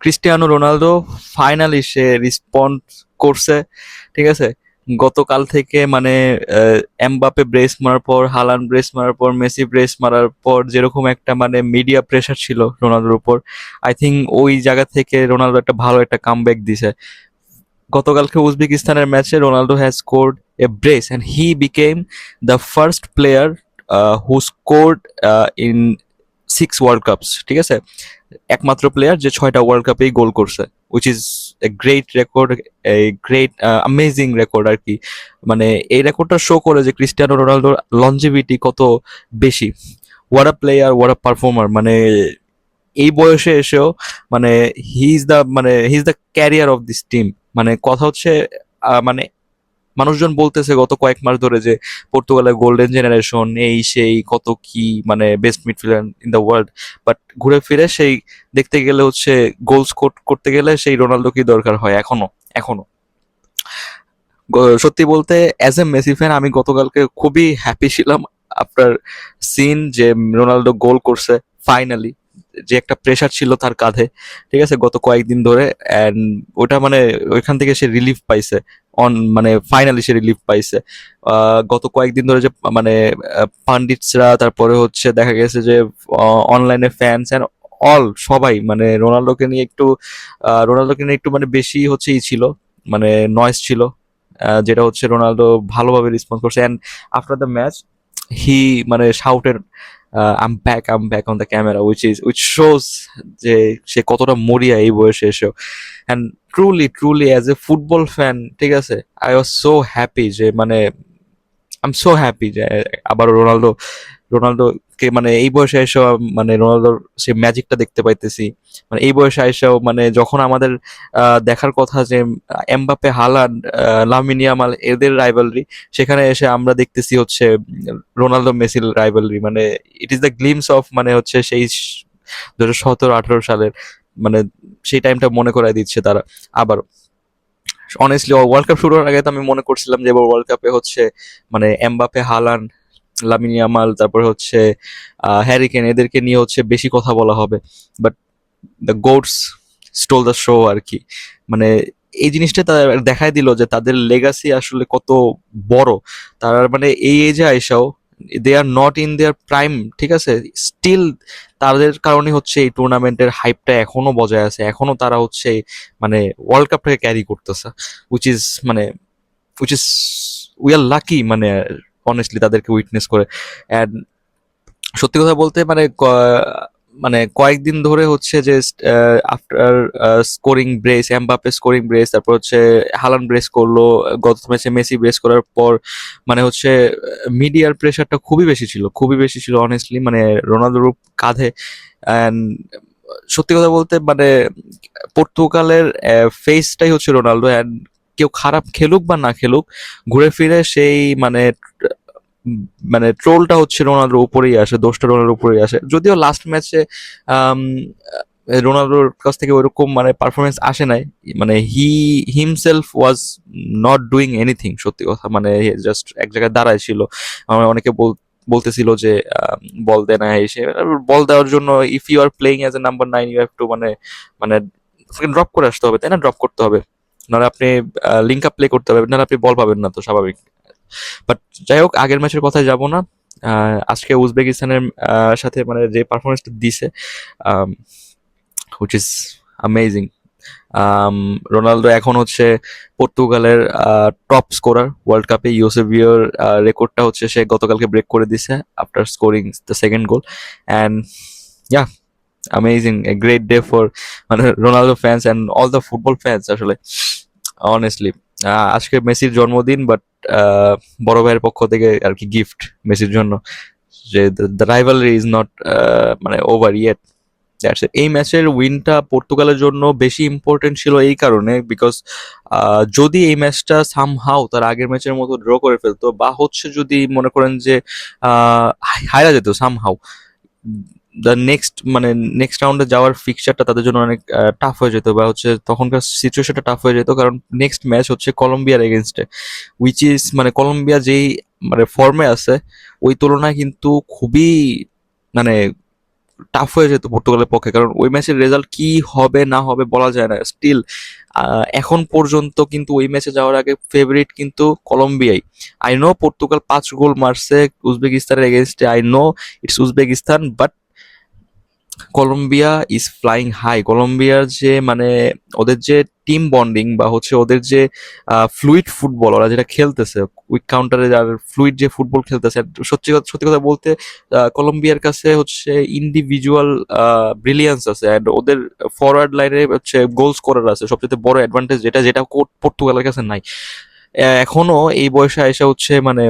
Cristiano Ronaldo finally সে respond করছে, ঠিক আছে। গতকাল থেকে মানে এমবাপে ব্রেস মারার পর, হালান্ড ব্রেস মারার পর, মেসি ব্রেস মারার পর যেরকম একটা মানে মিডিয়া প্রেশার ছিল রোনালদোর উপর, আই থিঙ্ক ওই জায়গা থেকে রোনালদো একটা ভালো একটা কামব্যাক দিছে। গতকালকে উজবেকিস্তানের ম্যাচে Ronaldo has scored a brace and he became the first player who scored in 6 world cups, ঠিক আছে। একমাত্র প্লেয়ার যে 6টা ওয়ার্ল্ড কাপেই গোল করছে, which is a great record, a great amazing record আর কি। মানে এই রেকর্ডটা শো করে যে ক্রিস্টিয়ানো রোনালদোর লঞ্জিভিটি কত বেশি। What a player, what a performer, মানে এই বয়সে এসেও মানে হি is the career of this team. মানে কথা হচ্ছে মানে মানুষজন বলতেছে গত কয়েক মাস ধরে যে পর্তুগালের গোল্ডেন জেনারেশন, এই সেই কত কি, মানে best midfielder in the world. But ঘুরে ফিরে সেই দেখতে গেলে হচ্ছে গোল স্কোর করতে গেলে সেই রোনালদো কি দরকার হয় এখনো। এখনো সত্যি বলতে অ্যাজ এ মেসি ফ্যান আমি গতকালকে খুবই হ্যাপি ছিলাম আফটার সিন যে রোনালদো গোল করছে ফাইনালি। যে একটা প্রেশার ছিল তার কাঁধে, ঠিক আছে, গত কয়েকদিন ধরে, অ্যান্ড ওটা মানে ওইখান থেকে সে রিলিফ পাইছে। মানে ফাইনালি সে রিলিফ পাইছে। গত কয়েকদিন ধরে যে মানে পান্ডিতসরা, তারপরে হচ্ছে দেখা গেছে যে অনলাইনে ফ্যান্স অ্যান্ড অল সবাই মানে রোনালদোকে নিয়ে একটু মানে বেশি হচ্ছে ছিল, মানে নয়েজ ছিল। যেটা হচ্ছে রোনালদো ভালোভাবে রেসপন্স করছে, অ্যান্ড আফটার দ্য ম্যাচ হি মানে shouted um back on the camera, which shows যে সে কতটা মরিয়া এই বয়সে এসেও। And truly as a football fan, ঠিক আছে, আই ওয়াজ সো হ্যাপি যে মানে আই এম সো হ্যাপি যে আবারও রোনালদোকে মানে এই বয়সে এসেও মানে রোনালদোর সে ম্যাজিকটা দেখতে পাইতেছি। মানে এই বয়সে এসেও মানে যখন আমাদের দেখার কথা যে এমবাপ্পে, হালান্ড, লামিন ইয়ামাল এদের রাইভালরি, সেখানে এসে আমরা দেখতেছি হচ্ছে রোনালদো মেসির রাইভালরি। মানে it is the glimpse of মানে হচ্ছে সেই 2017-18 সালের মানে সেই টাইমটা মনে করাই দিচ্ছে তারা আবার। অনেস্টলি ওয়ার্ল্ড কাপ শুরু হওয়ার আগে তো আমি মনে করছিলাম যে এবার ওয়ার্ল্ড কাপে হচ্ছে মানে এমবাপে, হালান্ড, লামিন ইয়ামাল, তারপরে হচ্ছে হ্যারি কেন, এদেরকে নিয়ে হচ্ছে বেশি কথা বলা হবে। But the goats stole the show আর কি। মানে এই জিনিসটা তারা দেখাই দিল যে তাদের লেগাসি আসলে কত বড়। তারা মানে এই as I saw they are not in their prime, ঠিক আছে, স্টিল তাদের কারণে হচ্ছে এই টুর্নামেন্টের হাইপটা এখনো বজায় আছে, এখনো তারা হচ্ছে মানে ওয়ার্ল্ড কাপটাকে ক্যারি করতেছে, উইচ ইজ মানে which is we are lucky মানে অনেস্টলি তাদেরকে উইটনেস করে। অ্যান্ড সত্যি কথা বলতে মানে মানে কয়েকদিন ধরে হচ্ছে যে after scoring brace, Mbappe scoring brace, তারপর হচ্ছে হালান্ড ব্রেস করলো, গত ম্যাচে মেসি ব্রেস করার পর মানে হচ্ছে মিডিয়ার প্রেশারটা খুবই বেশি ছিল অনেস্টলি, মানে রোনালদোর কাঁধে। অ্যান্ড সত্যি কথা বলতে মানে পর্তুগালের ফেসটাই হচ্ছে রোনালদো, অ্যান্ড কেউ খারাপ খেলুক বা না খেলুক, ঘুরে ফিরে সেই মানে মানে ট্রোলটা হচ্ছে রোনালদোর উপরেই আসে, দোষটা রোনালদোর উপরেই আসে। যদিও লাস্ট ম্যাচে রোনালদোর কাছ থেকে ওইরকম মানে পারফরমেন্স আসে নাই, মানে himself was not doing anything, সত্যি কথা, মানে জাস্ট এক জায়গায় দাঁড়ায় ছিল। অনেকে বলতেছিল যে বল দেয় না, এসে বল দেওয়ার জন্য if you are playing as a number 9 you have to মানে মানে ড্রপ করে আসতে হবে, তাই না, ড্রপ করতে হবে, নাহলে আপনি লিঙ্ক আপ প্লে করতে হবে, নাহলে আপনি বল পাবেন না, তো স্বাভাবিক। বাট যাই হোক, আগের ম্যাচের কথায় যাব না। আজকে উজবেকিস্তানের সাথে মানে যে পারফরমেন্সটা দিছে, হুইচ ইজ অ্যামেজিং। রোনালদো এখন হচ্ছে পর্তুগালের টপ স্কোরার ওয়ার্ল্ড কাপে। ইউসেবিওর রেকর্ডটা হচ্ছে সে গতকালকে ব্রেক করে দিছে after scoring the second goal. And yeah, amazing, a great day for মানে Ronaldo fans and all the football fans আসলে, অনেস্টলি। আজকে মেসির জন্মদিন, বাট বড় ভাইয়ের পক্ষ থেকে আর কি গিফট মেসির জন্য, যে দ্য রাইভালরি ইজ নট মানে ওভার ইয়েট। এই ম্যাচের উইনটা পর্তুগালের জন্য বেশি ইম্পর্টেন্ট ছিল এই কারণে বিকজ যদি এই ম্যাচটা সামহাও তার আগের ম্যাচের মতো ড্র করে ফেলতো, বা হচ্ছে যদি মনে করেন যে হারা যেত সামহাও, দ্য নেক্সট রাউন্ডে যাওয়ার ফিক্সচারটা তাদের জন্য অনেক টাফ হয়ে যেত, বা হচ্ছে তখনকার সিচুয়েশনটা টাফ হয়ে যেত, কারণ নেক্সট ম্যাচ হচ্ছে কলম্বিয়ার এগেনস্টে, উইচ ইজ মানে কলম্বিয়া যেই মানে ফর্মে আছে ওই তুলনায় কিন্তু খুবই মানে টাফ হয়ে যেত পর্তুগালের পক্ষে, কারণ ওই ম্যাচের রেজাল্ট কি হবে না হবে বলা যায় না। স্টিল এখন পর্যন্ত কিন্তু ওই ম্যাচে যাওয়ার আগে ফেভারিট কিন্তু কলম্বিয়াই। আই নো পর্তুগাল 5 গোল মারছে উজবেকিস্তানের এগেনস্টে, I know it's Uzbekistan, but Colombia is flying high. কলম্বিয়ার যে মানে ওদের যে টিম বন্ডিং বা হচ্ছে ওদের যে ফ্লুইড ফুটবল ওরা যেটা খেলতেছে, উইক কাউন্টারে আর ফ্লুইড যে ফুটবল খেলতেছে, সত্যি কথা বলতে কলম্বিয়ার কাছে হচ্ছে ইন্ডিভিজুয়াল ব্রিলিয়ান্স আছে, অ্যান্ড ওদের ফরওয়ার্ড লাইনে হচ্ছে গোল স্কোরার আছে। সবচেয়ে বড় অ্যাডভান্টেজ যেটা যেটা পর্তুগালের কাছে নাই। এখনো এই বয়সে এসে হচ্ছে মানে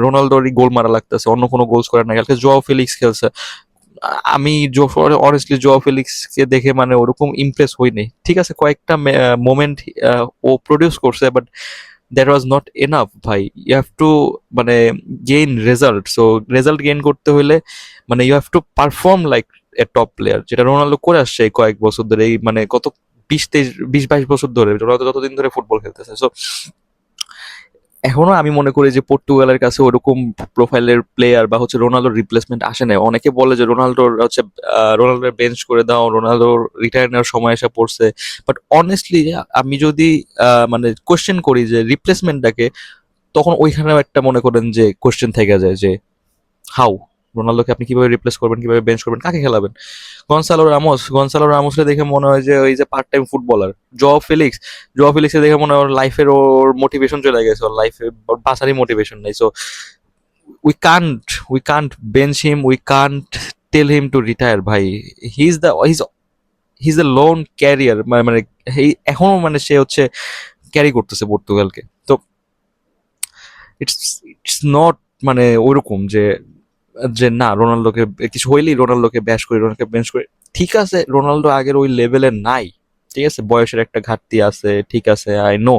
রোনালদোরই গোল মারা লাগতেছে, অন্য কোনো গোল স্কোরার নাই। কালকে জোয়াও ফেলিক্স খেলছে, আমি অনেস্টলি জোয়া ফেলিক্সকে দেখে মানে ওরকম ইমপ্রেস হইনি। ঠিক আছে, কয়েকটা মোমেন্ট ও প্রডিউস করছে, but that was not enough ভাই। ইউ হ্যাভ টু মানে gain result. So result gain করতে হলে মানে you have to perform like a top player, যেটা রোনাল্ডো করে আসছে এই কয়েক বছর ধরে, এই মানে গত 20-22 বছর ধরে রোনাল্ডো যতদিন ধরে ফুটবল খেলতেছে। সো এখনো আমি মনে করি যে পর্তুগালের কাছে ওরকম প্রোফাইলের প্লেয়ার বা হচ্ছে রোনালদোর রিপ্লেসমেন্ট আসে নাই। অনেকে বলে যে রোনালদোর হচ্ছে রোনালদোর বেঞ্চ করে দাও, রোনালদোর রিটায়ার নেওয়ার সময় এসে পড়ছে। বাট অনেস্টলি আমি যদি মানে কোয়েশ্চেন করি যে রিপ্লেসমেন্টটাকে, তখন ওইখানেও একটা মনে করেন যে কোয়েশ্চেন থেকে যায় যে হাউ রোনালদোকে আপনি কিভাবে রিপ্লেস করবেন, কিভাবে বেঞ্চ করবেন, কাকে খেলাবেন? গনসালো রামোসকে দেখে মনে হয় যে ওই যে পার্ট টাইম ফুটবলার। জোয়া ফেলিক্সে দেখে মনে হয় ওর লাইফের ওর মোটিভেশন চলে গেছে, ওর লাইফে বাসারই মোটিভেশন নাই। So we can't bench him, we can't tell him to retire ভাই। He is the he is the lone career, মানে এখনো মানে সে হচ্ছে ক্যারি করতেছে পর্তুগালকে। তো ইটস ইটস নট মানে ওইরকম যে যে না রোনালদোকে কিছু হইলেই রোনালদোকে ব্যাশ করি, রোনালদোকে বেঞ্চ করি। ঠিক আছে, রোনালদো আগের ওই লেভেলে নাই, ঠিক আছে, বয়সের একটা ঘাটতি আছে, ঠিক আছে, আই নো।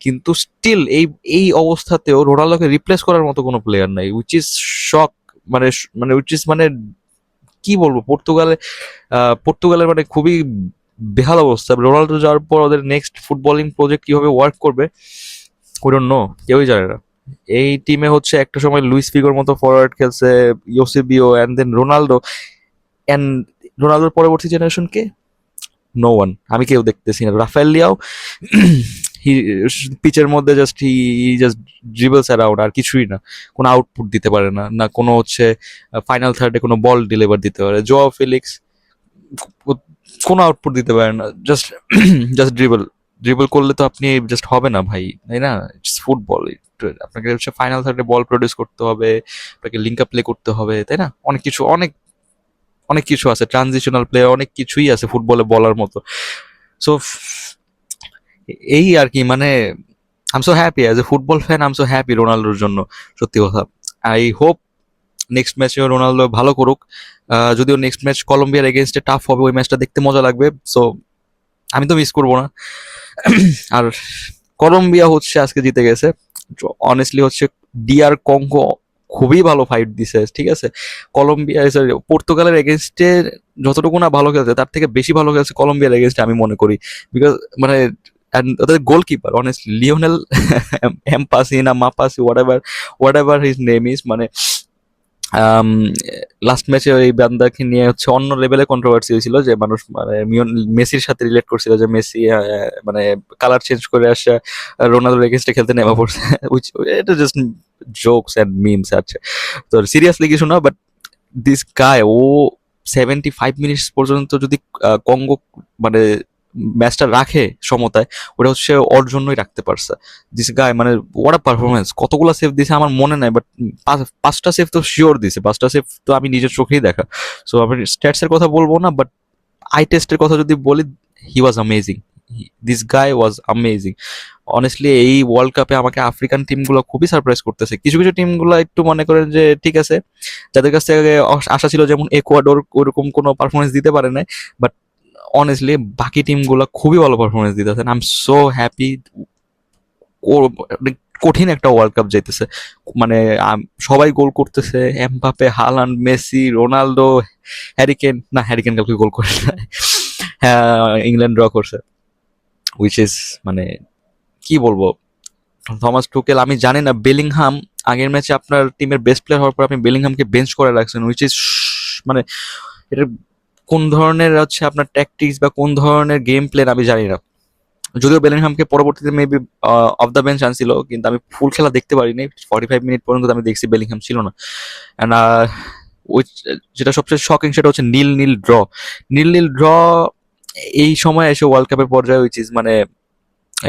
কিন্তু স্টিল এই এই অবস্থাতেও রোনালদোকে রিপ্লেস করার মতো কোনো প্লেয়ার নাই, উইচ ইজ শক। মানে উইচ ইজ মানে কি বলবো, পর্তুগালের মানে খুবই বেহাল অবস্থা। রোনালদো যাওয়ার পর ওদের নেক্সট ফুটবলিং প্রজেক্ট কিভাবে ওয়ার্ক করবে উই ডোন্ট নো, কেউই জানে না। এই টিমে হচ্ছে একটা সময় লুইস ফিগোর মতো ফরওয়ার্ড খেলছে, Eusebio, and then Ronaldo. And রোনালদোর পরবর্তী জেনারেশন কে? নো ওয়ান, আমি কেউ দেখতেছি না। রাফায়েল লিয়াও হি পিচের মধ্যে জাস্ট ড্রিবলস অ্যারাউন্ড, আর কিছুই না। কোনো আউটপুট দিতে পারে না, না কোনো হচ্ছে ফাইনাল থার্ডে কোনো বল ডেলিভার দিতে পারে। জোয়া ফেলিক্স কোনো আউটপুট দিতে পারে না, জাস্ট জাস্ট ড্রিবল ড্রিবল করলে তো আপনি জাস্ট হবে না ভাই, তাই না? ইটস ফুটবল, আপনাকে হচ্ছে ফাইনাল থার্ডে বল প্রডিউস করতে হবে, আপনাকে লিঙ্ক আপ প্লে করতে হবে, তাই না? অনেক কিছু, অনেক অনেক কিছু আছে, ট্রানজিশনাল প্লে, অনেক কিছুই আছে ফুটবলে বলার মতো। সো এই আর কি মানে I am so happy as a football fan, I am so happy রোনাল্ডোর জন্য। সত্যি কথা, আই হোপ নেক্সট ম্যাচেও রোনাল্ডো ভালো করুক। যদিও নেক্সট ম্যাচ কলম্বিয়ার এগেনস্টে টাফ হবে, ওই ম্যাচটা দেখতে মজা লাগবে। সো আমি তো মিস করবো না। আর কলম্বিয়া হচ্ছে আজকে জিতে গেছে। অনেস্টলি হচ্ছে ডিআর কঙ্গো খুবই ভালো ফাইট দিছে, ঠিক আছে। কলম্বিয়া সরি পর্তুগালের এগেনস্টে যতটুকু না ভালো খেলছে, তার থেকে বেশি ভালো খেলছে কলম্বিয়ার এগেনস্টে আমি মনে করি। বিকজ মানে and ওদের গোলকিপার অনেস্টলি লিওনেল এমপাসি না Mapasi, what ever his name is, মানে লাস্ট ম্যাচে ওই বান্দাকে নিয়ে হচ্ছে অন্য লেভেলে কন্ট্রোভার্সি হয়েছিল, যে মানুষ মানে মেসির সাথে রিলেট করছিল যে মেসি মানে কালার চেঞ্জ করে আসা রোনালদোর এগেনস্টে খেলতে নেমে পড়ছে। এটা জাস্ট জোকস অ্যান্ড মিমস আছে, তো সিরিয়াসলি কিছু না। বাট দিস গায় ও 75 মিনিটস পর্যন্ত যদি কঙ্গো মানে ম্যাচটা রাখে সমতায়, ওটা হচ্ছে ওর জন্যই রাখতে পারছে। দিস গায় মানে ওয়াট আ পারফরমেন্স। কতগুলো সেভ দিছে আমার মনে নাই, বাট 5টা সেভ তো শিওর দিছে, 5টা সেভ তো আমি নিজের চোখেই দেখা। সো আমি স্ট্যাটস এর কথা বলবো না, বাট আই টেস্টের কথা যদি বলি, he was amazing, this guy was amazing. Honestly এই ওয়ার্ল্ড কাপে আমাকে আফ্রিকান টিমগুলো খুবই সারপ্রাইজ করতেছে। কিছু কিছু টিমগুলো একটু মনে করেন যে ঠিক আছে, যাদের কাছ থেকে আশা ছিল, যেমন একুয়াডোর ওরকম কোনো পারফরমেন্স দিতে পারে না, বাট অনেস্টলি বাকি টিমগুলো খুবই ভালো পারফরমেন্স দিতেছে। I am so happy. কঠিন একটা ওয়ার্ল্ড কাপ যাইতেছে, মানে সবাই গোল করতেছে, Mbappe, Haaland, Messi, Ronaldo, hurricane কালকে গোল করে নাই। হ্যাঁ, ইংল্যান্ড ড্র করছে, উইচ ইজ মানে কি বলবো, থমাস টুকেল আমি জানি না। বেলিংহাম আগের ম্যাচে আপনার টিমের বেস্ট প্লেয়ার হওয়ার পর আপনি বেলিংহামকে বেঞ্চ করে রাখছেন, উইচ ইজ মানে এটা কোন ধরনের হচ্ছে আপনার ট্যাকটিক্স বা কোন ধরনের গেম প্ল্যান আমি জানি না। যদিও বেলিংহামকে পরবর্তীতে মেবি অফ দ্য বেঞ্চ আনছিল, কিন্তু আমি ফুল খেলা দেখতে পারিনি। 45 মিনিট পর্যন্ত আমি দেখছি বেলিংহাম ছিল না। অ্যান্ড ওই যেটা সবচেয়ে শকিং সেটা হচ্ছে নীল নীল ড্র। নীল নীল ড্র এই সময় এসে ওয়ার্ল্ড কাপের পর্যায়ে, উইচ ইজ মানে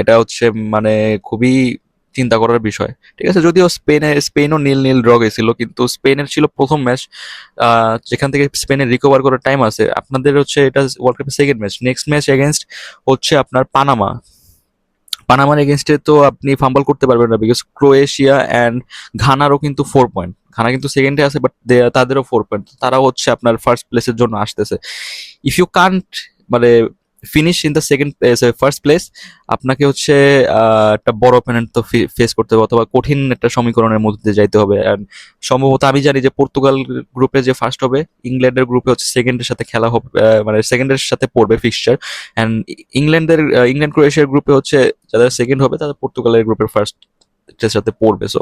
এটা হচ্ছে মানে খুবই চিন্তা করার বিষয়। ঠিক আছে, যদিও স্পেনও নীল নীল ড্র গেছিল, কিন্তু স্পেনের ছিল প্রথম ম্যাচ, যেখান থেকে স্পেনের রিকভার করার টাইম আছে। আপনাদের হচ্ছে এটা ওয়ার্ল্ড কাপের second match, next match against হচ্ছে আপনার পানামা। পানামার এগেনস্টে তো আপনি ফাম্বল করতে পারবেন না, বিকজ ক্রোয়েশিয়া অ্যান্ড ঘানারও কিন্তু 4 পয়েন্ট। ঘানা কিন্তু সেকেন্ডে আছে, বাট তাদেরও 4 পয়েন্ট, তারাও হচ্ছে আপনার ফার্স্ট প্লেসের জন্য আসতেছে। ইফ ইউ কান্ট মানে finish in the second first place, আপনাকে হচ্ছে একটা বড় অপোনেন্ট তো ফেস করতে হবে, অথবা কঠিন একটা সমীকরণের মধ্যে দিয়ে যাইতে হবে। And সম্ভবত আমি জানি যে পর্তুগাল গ্রুপে যে ফার্স্ট হবে, ইংল্যান্ডের গ্রুপে হচ্ছে সেকেন্ডের সাথে খেলা হবে, মানে সেকেন্ডের সাথে পড়বে ফিক্সচার। অ্যান্ড ইংল্যান্ড ক্রোয়েশিয়ার গ্রুপে হচ্ছে যারা সেকেন্ড হবে তারা পর্তুগালের গ্রুপের ফার্স্টের সাথে পড়বে। সো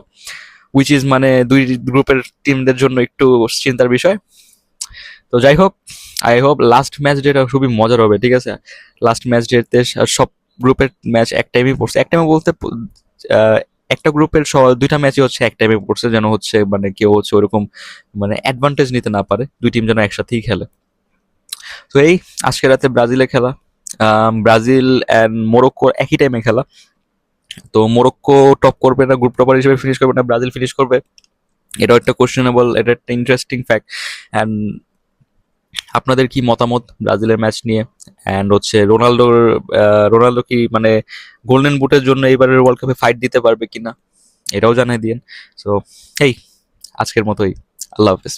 উইচ ইজ মানে দুই গ্রুপের টিমদের জন্য একটু চিন্তার বিষয়। তো যাই হোক, I hope last match data খুবই মজার হবে। ঠিক আছে, লাস্ট ম্যাচ ডেতে সব গ্রুপের ম্যাচ এক টাইমে পড়ছে। এক টাইমে বলতে আহ, একটা গ্রুপের দুইটা ম্যাচই হচ্ছে এক টাইমে পড়ছে, যেন হচ্ছে মানে কেউ হচ্ছে ওরকম মানে অ্যাডভান্টেজ নিতে না পারে, দুই টিম যেন একসাথেই খেলে। তো এই আজকে রাতে ব্রাজিলে খেলা, ব্রাজিল অ্যান্ড মোরক্কোর একই টাইমে খেলা। তো মোরক্কো টপ করবে না, গ্রুপ টপার হিসেবে ফিনিশ করবে না ব্রাজিল ফিনিশ করবে, এটাও একটা কোশ্চেনেবল, এটা একটা ইন্টারেস্টিং ফ্যাক্ট। অ্যান্ড আপনাদের কি মতামত ব্রাজিলের ম্যাচ নিয়ে? অ্যান্ড হচ্ছে রোনালদো কি মানে গোল্ডেন বুটের জন্য এবারের ওয়ার্ল্ড কাপে ফাইট দিতে পারবে কিনা, এটাও জানাই দিন। সো এই আজকের মতোই, আল্লাহ হাফেজ।